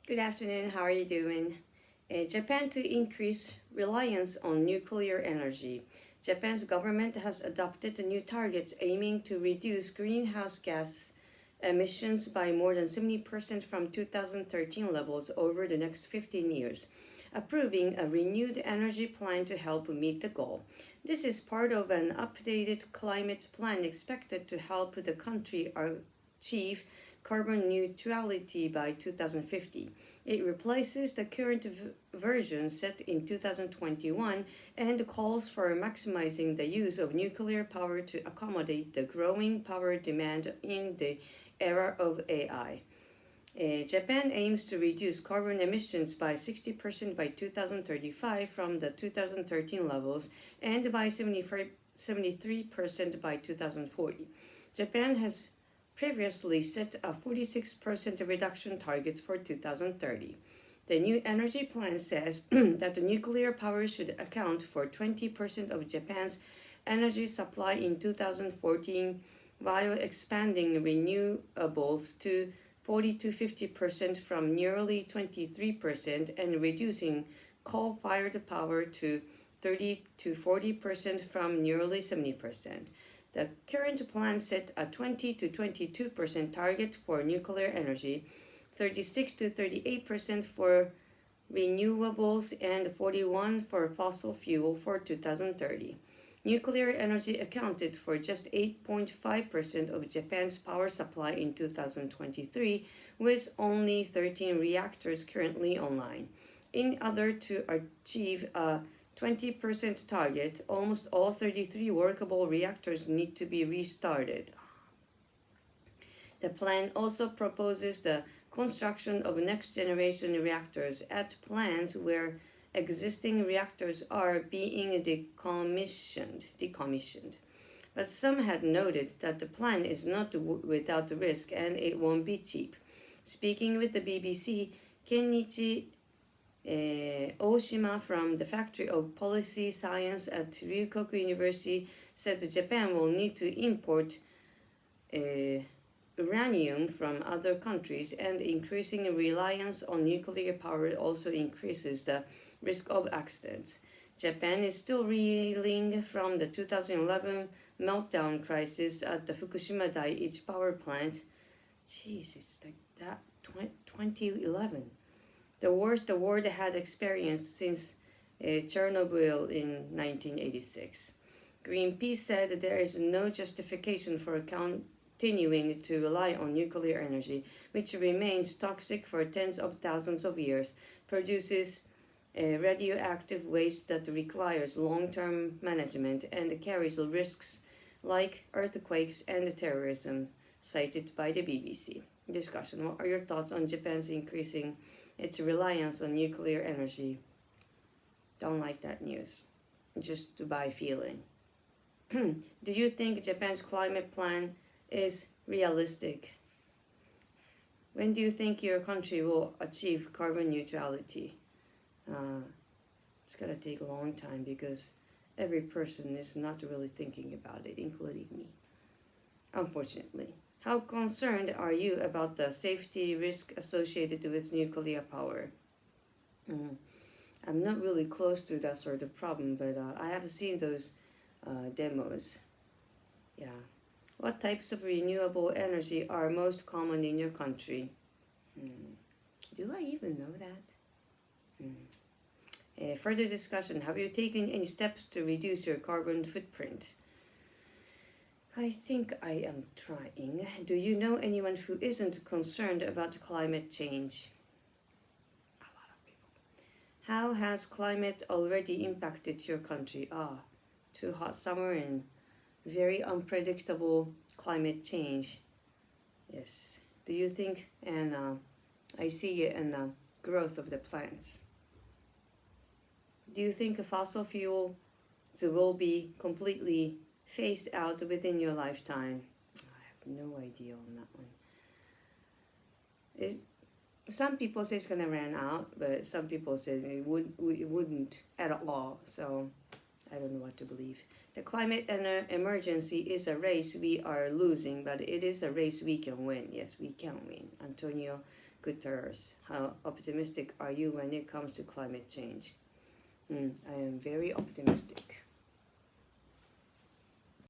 Good afternoon. How are you doing? Japan to increase reliance on nuclear energy. Japan's government has adopted new targets aiming to reduce greenhouse gas emissions by more than 70% from 2013 levels over the next 15 years, approving a renewed energy plan to help meet the goal. This is part of an updated climate plan expected to help the country achieve carbon neutrality by 2050. It replaces the current version set in 2021 and calls for maximizing the use of nuclear power to accommodate the growing power demand in the era of AI. Japan aims to reduce carbon emissions by 60% by 2035 from the 2013 levels and by 73% by 2040. Japan has previously set a 46% reduction target for 2030. The new energy plan says that the nuclear power should account for 20% of Japan's energy supply in 2014 while expanding renewables to 40 to 50% from nearly 23% and reducing coal-fired power to 30 to 40% from nearly 70%. The current plan set a 20 to 22% target for nuclear energy, 36 to 38% for renewables, and 41% for fossil fuel for 2030. Nuclear energy accounted for just 8.5% of Japan's power supply in 2023, with only 13 reactors currently online. In order to achieve a 20% target, almost all 33 workable reactors need to be restarted. The plan also proposes the construction of next-generation reactors at plants where existing reactors are being decommissioned. But some had noted that the plan is not without risk and it won't be cheap. Speaking with the BBC, Kenichi Oshima from the Faculty of Policy Science at Ryukoku University said that Japan will need to import uranium from other countries, and increasing reliance on nuclear power also increases the risk of accidents. Japan is still reeling from the 2011 meltdown crisis at the Fukushima Daiichi power plant. Jeez, it's like that 2011. The worst the world had experienced since Chernobyl in 1986. Greenpeace said there is no justification for continuing to rely on nuclear energy, which remains toxic for tens of thousands of years, produces radioactive waste that requires long-term management, and carries risks like earthquakes and terrorism, cited by the BBC. Discussion. What are your thoughts on Japan's increasing its reliance on nuclear energy? Don't like that news. Just by feeling. Do you think Japan's climate plan is realistic? When do you think your country will achieve carbon neutrality? It's gonna take a long time because every person is not really thinking about it, including me, unfortunately. How concerned are you about the safety risk associated with nuclear power? I'm not really close to that sort of problem, but I have seen those demos. Yeah. What types of renewable energy are most common in your country? Do I even know that? Further discussion. Have you taken any steps to reduce your carbon footprint? I think I am trying. Do you know anyone who isn't concerned about climate change? A lot of people. How has climate already impacted your country? Too hot summer and very unpredictable climate change. Yes. Do you think, and I see it in the growth of the plants. Do you think fossil fuels will be completely phased out within your lifetime? I have no idea on that one. Some people say it's gonna run out, but some people say it wouldn't at all. So I don't know what to believe. The climate emergency is a race we are losing, but it is a race we can win. Yes, we can win. Antonio Guterres. How optimistic are you when it comes to climate change? I am very optimistic.